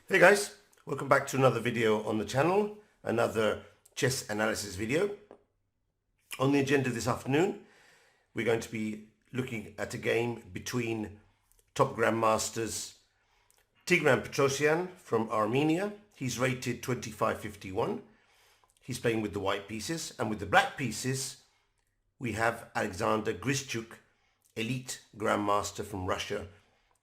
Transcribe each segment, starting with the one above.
Hey guys, welcome back to another video on the channel, another chess analysis video. On the agenda this afternoon, we're going to be looking at a game between top grandmasters Tigran Petrosian from Armenia. He's rated 2551. He's playing with the white pieces, and with the black pieces we have Alexander Grischuk, elite grandmaster from Russia,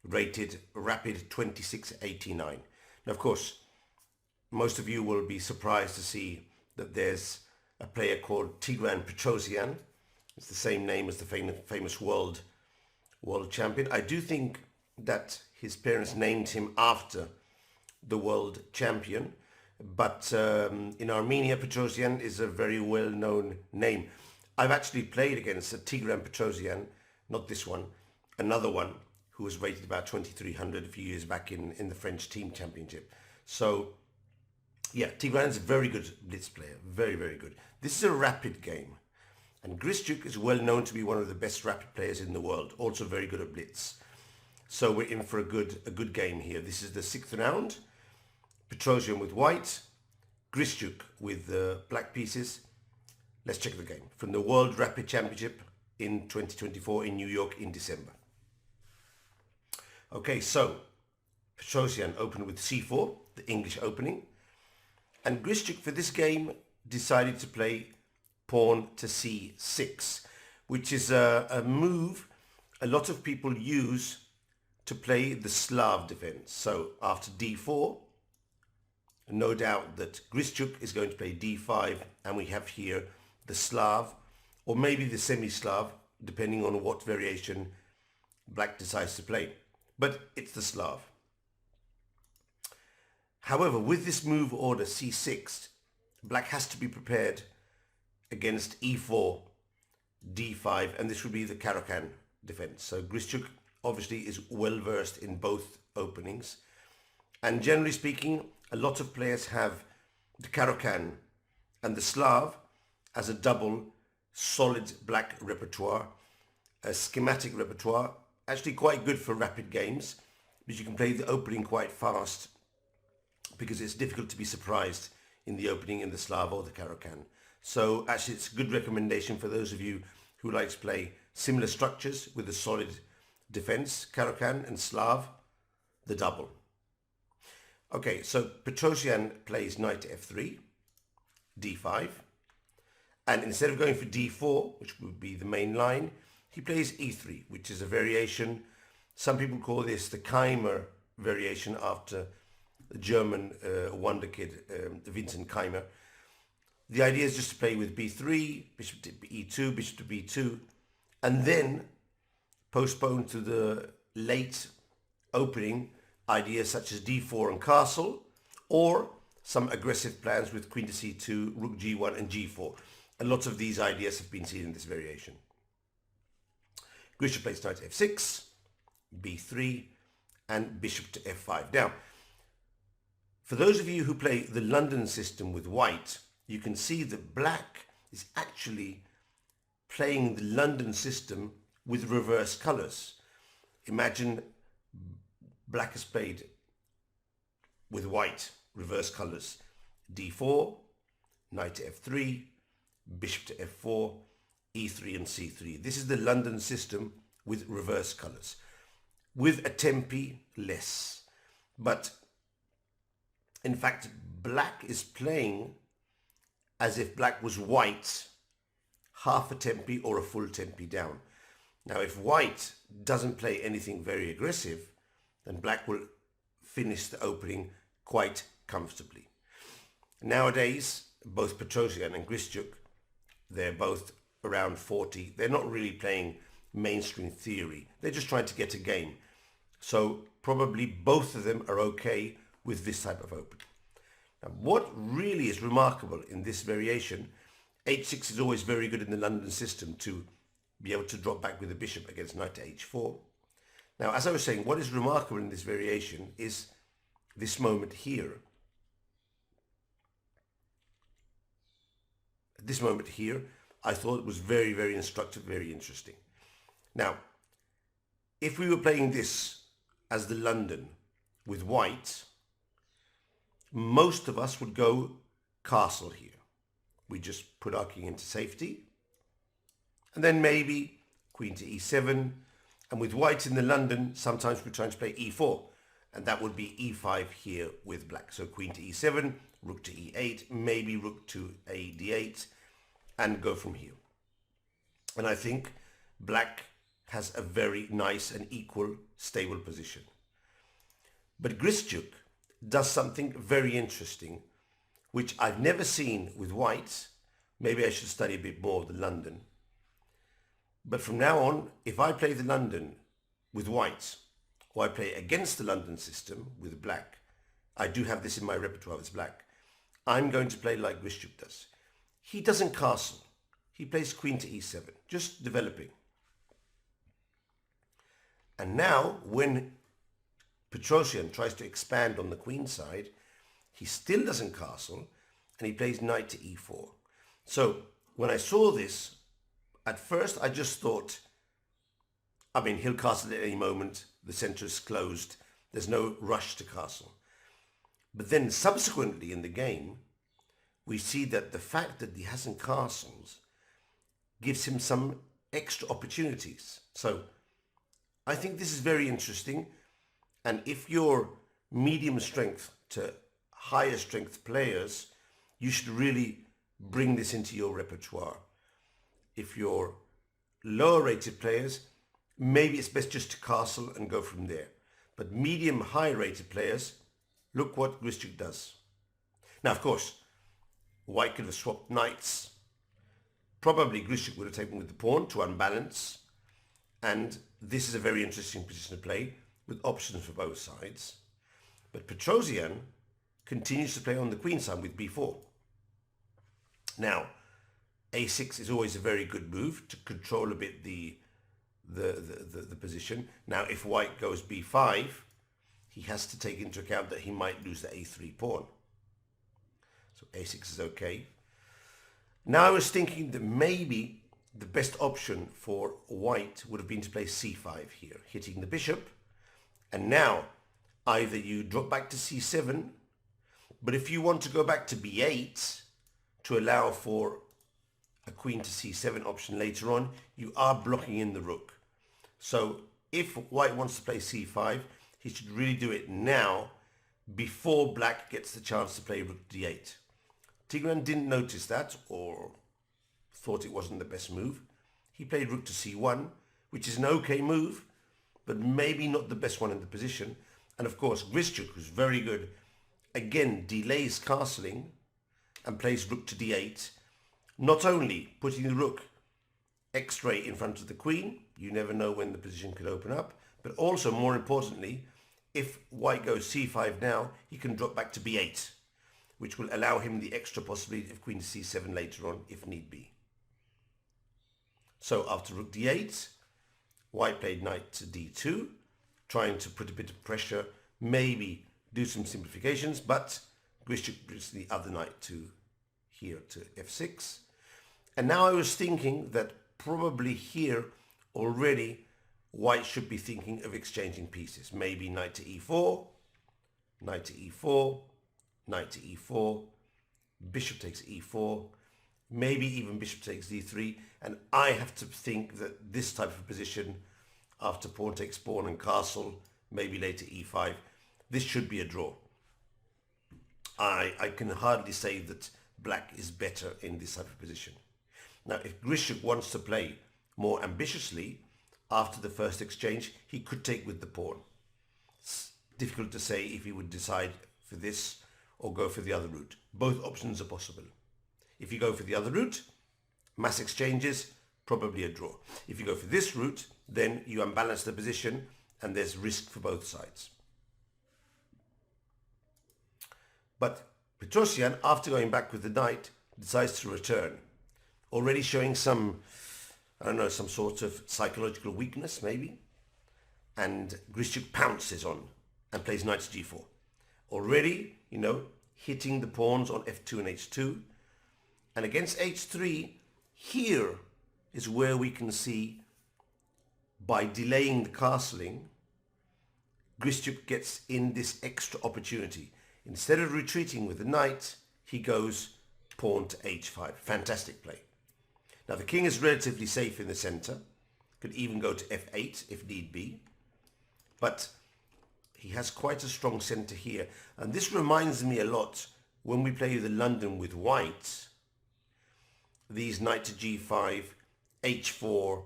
rated rapid 2689. Now, of course, most of you will be surprised to see that there's a player called Tigran Petrosian. It's the same name as the famous world champion. I do think that his parents named him after the world champion, but in Armenia, Petrosian is a very well-known name. I've actually played against a Tigran Petrosian, not this one, another one, who was rated about 2300 a few years back in the French team championship. So yeah, Tigran is a very good blitz player, very, very good. This is a rapid game, and Grischuk is well known to be one of the best rapid players in the world, also very good at blitz. So we're in for a good game here. This is the sixth round. Petrosian with white, Grischuk with the black pieces. Let's check the game from the World Rapid Championship in 2024 in New York in December. Okay, so Petrosian opened with c4, the English opening, and Grischuk for this game decided to play pawn to c6, which is a move a lot of people use to play the Slav defense. So after d4, no doubt that Grischuk is going to play d5, and we have here the Slav, or maybe the semi-Slav, depending on what variation black decides to play. But it's the Slav. However, with this move order c6, black has to be prepared against e4, d5, and this would be the Caro-Kann defense. So Grischuk obviously is well versed in both openings, and generally speaking, a lot of players have the Caro-Kann and the Slav as a double solid black repertoire, a schematic repertoire, actually quite good for rapid games, because you can play the opening quite fast, because it's difficult to be surprised in the opening in the Slav or the Caro-Kann. So actually it's a good recommendation for those of you who like to play similar structures with a solid defense, Caro-Kann and Slav, the double. Okay, so Petrosian plays knight to f3, d5, and instead of going for d4, which would be the main line, he plays e3, which is a variation. Some people call this the Keimer variation after the German wonder kid, Vincent Keimer. The idea is just to play with b3, bishop to e2, bishop to b2, and then postpone to the late opening ideas such as d4 and castle, or some aggressive plans with queen to c2, rook g1 and g4. A lot of these ideas have been seen in this variation. Grischuk plays knight to f6, b3, and bishop to f5. Now, for those of you who play the London system with white, you can see that black is actually playing the London system with reverse colors. Imagine black has played with white, reverse colors, d4, knight to f3, bishop to f4, e3 and c3. This is the London system with reverse colors, with a tempi less. But in fact, black is playing as if black was white, half a tempi or a full tempi down. Now, if white doesn't play anything very aggressive, then black will finish the opening quite comfortably. Nowadays, both Petrosian and Grischuk, they're both around 40. They're not really playing mainstream theory. They're just trying to get a game. So probably both of them are okay with this type of opening. Now, what really is remarkable in this variation, h6 is always very good in the London system to be able to drop back with the bishop against knight to h4. Now, as I was saying, what is remarkable in this variation is this moment here. At this moment here, I thought it was very, very instructive, very interesting. Now, if we were playing this as the London with white, most of us would go castle here. We just put our king into safety. And then maybe queen to e7. And with white in the London, sometimes we're trying to play e4. And that would be e5 here with black. So queen to e7, rook to e8, maybe rook to a d8, and go from here. And I think black has a very nice and equal, stable position. But Grischuk does something very interesting, which I've never seen with white. Maybe I should study a bit more of the London. But from now on, if I play the London with white, or I play against the London system with black, I do have this in my repertoire as black, I'm going to play like Grischuk does. He doesn't castle. He plays queen to e7, just developing. And now, when Petrosian tries to expand on the queen side, he still doesn't castle, and he plays knight to e4. So when I saw this, at first I just thought, I mean, he'll castle at any moment, the center is closed, there's no rush to castle. But then subsequently in the game, we see that the fact that he hasn't castles gives him some extra opportunities. So I think this is very interesting. And if you're medium strength to higher strength players, you should really bring this into your repertoire. If you're lower rated players, maybe it's best just to castle and go from there. But medium high rated players, look what Grischuk does. Now, of course, white could have swapped knights. Probably Grischuk would have taken with the pawn to unbalance. And this is a very interesting position to play with options for both sides. But Petrosian continues to play on the queen side with b4. Now, a6 is always a very good move to control a bit the position. Now, if white goes b5, he has to take into account that he might lose the a3 pawn. So a6 is okay. Now I was thinking that maybe the best option for white would have been to play c5 here, hitting the bishop. And now either you drop back to c7, but if you want to go back to b8 to allow for a queen to c7 option later on, you are blocking in the rook. So if white wants to play c5, he should really do it now before black gets the chance to play rook d8. Tigran didn't notice that or thought it wasn't the best move. He played rook to c1, which is an okay move, but maybe not the best one in the position. And of course, Grischuk, who's very good, again delays castling and plays rook to d8, not only putting the rook x-ray in front of the queen, you never know when the position could open up, but also, more importantly, if white goes c5 now, he can drop back to b8, which will allow him the extra possibility of queen to c7 later on, if need be. So after rook d8, white played knight to d2, trying to put a bit of pressure, maybe do some simplifications, but Grischuk brings the other knight to here to f6. And now I was thinking that probably here already white should be thinking of exchanging pieces. Maybe knight to e4, knight to e4, knight to e4, bishop takes e4, maybe even bishop takes d3. And I have to think that this type of position, after pawn takes pawn and castle, maybe later e5, this should be a draw. I can hardly say that black is better in this type of position. Now, if Grischuk wants to play more ambitiously, after the first exchange, he could take with the pawn. It's difficult to say if he would decide for this or go for the other route. Both options are possible. If you go for the other route, mass exchanges, probably a draw. If you go for this route, then you unbalance the position and there's risk for both sides. But Petrosian, after going back with the knight, decides to return, already showing some, I don't know, some sort of psychological weakness maybe. And Grischuk pounces on and plays knight to g4. Already, you know, hitting the pawns on f2 and h2. And against h3, here is where we can see, by delaying the castling, Grischuk gets in this extra opportunity. Instead of retreating with the knight, he goes pawn to h5. Fantastic play. Now the king is relatively safe in the center. Could even go to f8 if need be. But he has quite a strong center here. And this reminds me a lot when we play the London with white. These knight to g5, h4,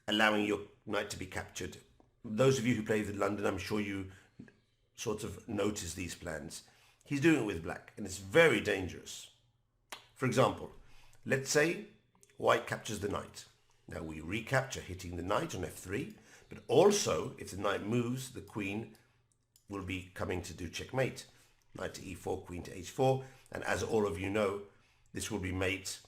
allowing your knight to be captured. Those of you who play the London, I'm sure you sort of notice these plans. He's doing it with black, and it's very dangerous. For example, let's say white captures the knight. Now we recapture, hitting the knight on f3, but also if the knight moves, the queen will be coming to do checkmate. Knight to e4, queen to h4, and as all of you know, this will be mate.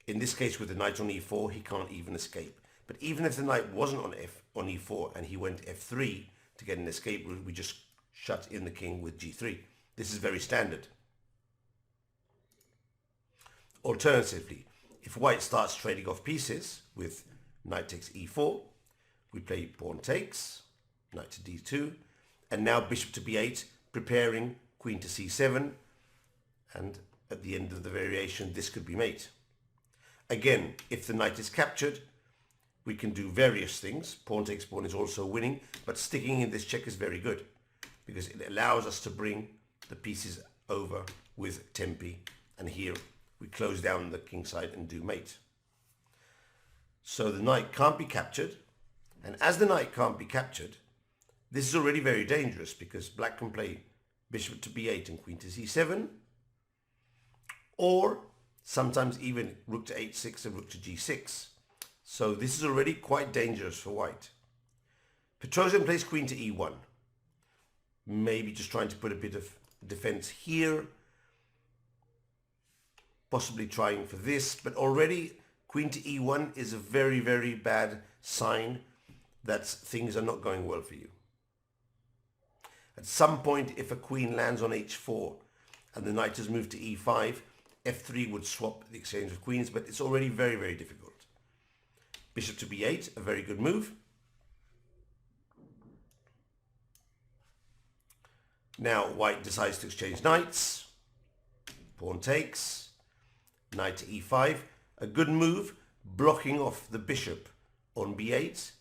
In this case, with the knight on e4, he can't even escape. But even if the knight wasn't on e4 and he went f3 to get an escape route, we just shut in the king with g3. This is very standard. Alternatively, if white starts trading off pieces with knight takes e4, we play pawn takes, knight to d2, and now bishop to b8, preparing queen to c7, and at the end of the variation, this could be mate. Again, if the knight is captured, we can do various things. Pawn takes pawn is also winning, but sticking in this check is very good because it allows us to bring the pieces over with tempi, and here we close down the king side and do mate. So the knight can't be captured, and as the knight can't be captured, this is already very dangerous because black can play bishop to b8 and queen to c7, or sometimes even rook to h6 and rook to g6. So this is already quite dangerous for white. Petrosian plays queen to e1. Maybe just trying to put a bit of defense here. Possibly trying for this, but already queen to e1 is a very, very bad sign that things are not going well for you. At some point, if a queen lands on h4 and the knight has moved to e5, f3 would swap the exchange of queens, but it's already very, very difficult. Bishop to b8, a very good move. Now white decides to exchange knights. Pawn takes. Knight to e5, a good move, blocking off the bishop on b8,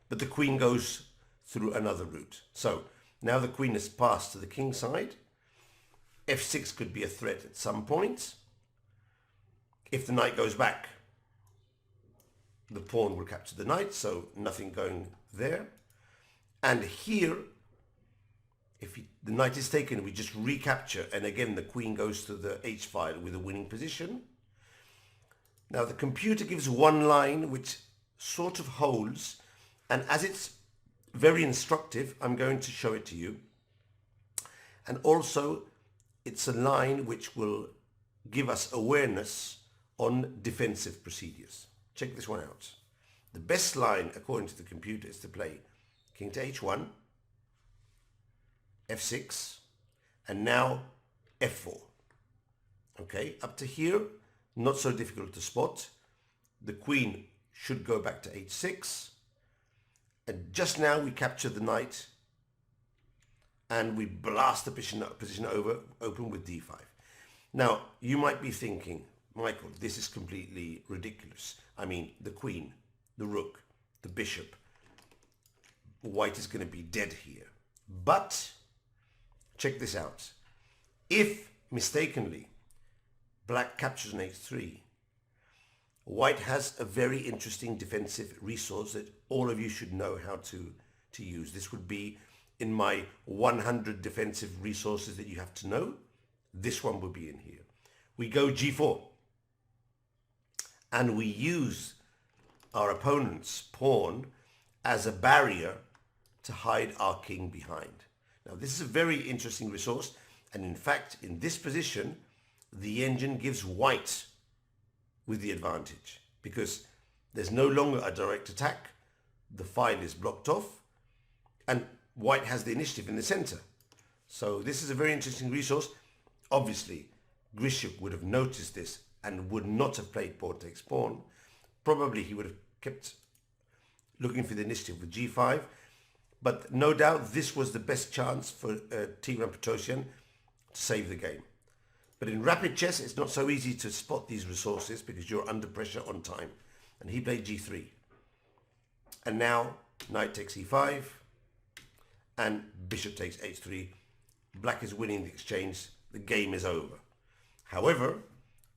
but the queen goes through another route. So now the queen is passed to the king side. f6 could be a threat at some point. If the knight goes back, the pawn will capture the knight, so nothing going there. And here, if the knight is taken, we just recapture, and again the queen goes to the h file with a winning position. Now the computer gives one line which sort of holds, and as it's very instructive, I'm going to show it to you. And also it's a line which will give us awareness on defensive procedures. Check this one out. The best line, according to the computer, is to play king to h1, f6, and now f4. Okay, up to here, not so difficult to spot. The queen should go back to h6, and just now we capture the knight, and we blast the position open with d5. Now, you might be thinking, Michael, this is completely ridiculous. I mean, the queen, the rook, the bishop, white is going to be dead here. But check this out. If mistakenly black captures an h3, white has a very interesting defensive resource that all of you should know how to use. This would be in my 100 defensive resources that you have to know. This one will be in here. We go g4. And we use our opponent's pawn as a barrier to hide our king behind. Now this is a very interesting resource, and in fact in this position the engine gives white with the advantage because there's no longer a direct attack, the file is blocked off, and white has the initiative in the center. So this is a very interesting resource. Obviously Grischuk would have noticed this and would not have played pawn takes pawn. Probably he would have kept looking for the initiative with g5, but no doubt this was the best chance for Petrosian, to save the game. But in rapid chess, it's not so easy to spot these resources because you're under pressure on time. And he played g3. And now knight takes e5 and bishop takes h3. Black is winning the exchange. The game is over. However,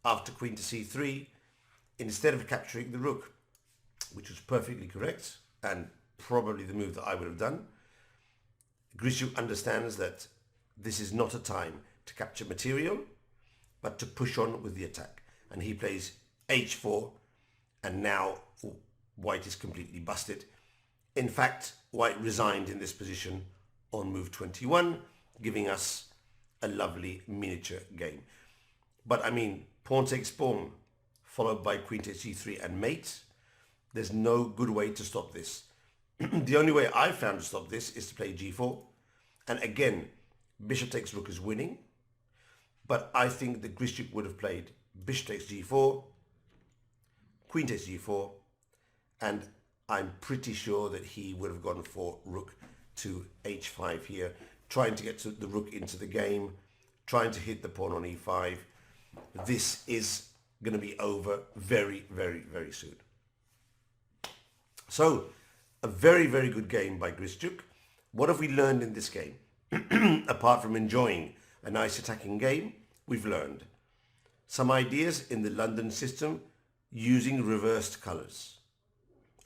after queen to c3, instead of capturing the rook, which was perfectly correct and probably the move that I would have done, Grischuk understands that this is not a time to capture material, but to push on with the attack. And he plays h4, and now white is completely busted. In fact, white resigned in this position on move 21, giving us a lovely miniature game. But I mean, pawn takes pawn, followed by queen takes g3 and mate. There's no good way to stop this. The only way I found to stop this is to play g4. And again, bishop takes rook is winning. But I think that Grischuk would have played bishop takes g4, queen takes g4, and I'm pretty sure that he would have gone for rook to h5 here, trying to get the rook into the game, trying to hit the pawn on e5. This is going to be over very, very, very soon. So, a very, very good game by Grischuk. What have we learned in this game? Apart from enjoying a nice attacking game, we've learned some ideas in the London system using reversed colours.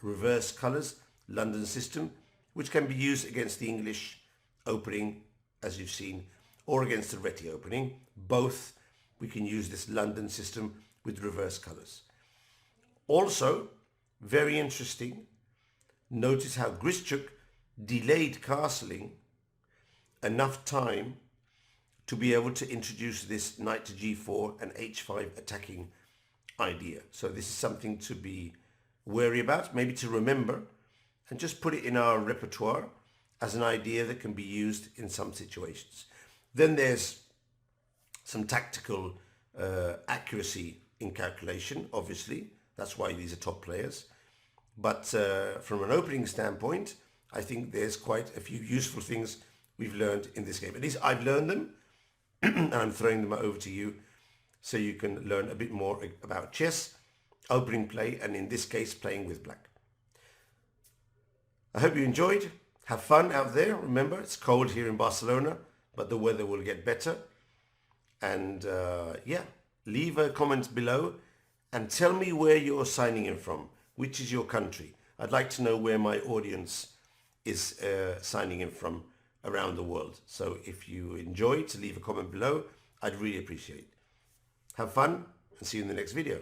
Reverse colours, London system, which can be used against the English opening, as you've seen, or against the Reti opening. Both, we can use this London system with reverse colours. Also, very interesting, notice how Grischuk delayed castling enough time to be able to introduce this knight to g4 and h5 attacking idea. So this is something to be wary about, maybe to remember, and just put it in our repertoire as an idea that can be used in some situations. Then there's some tactical accuracy in calculation, obviously. That's why these are top players. But from an opening standpoint, I think there's quite a few useful things we've learned in this game. At least I've learned them, and I'm throwing them over to you so you can learn a bit more about chess, opening play, and in this case, playing with black. I hope you enjoyed. Have fun out there. Remember, it's cold here in Barcelona, but the weather will get better. And yeah, leave a comment below and tell me where you're signing in from. Which is your country? I'd like to know where my audience is signing in from around the world. So if you enjoyed, to leave a comment below, I'd really appreciate it. Have fun and see you in the next video.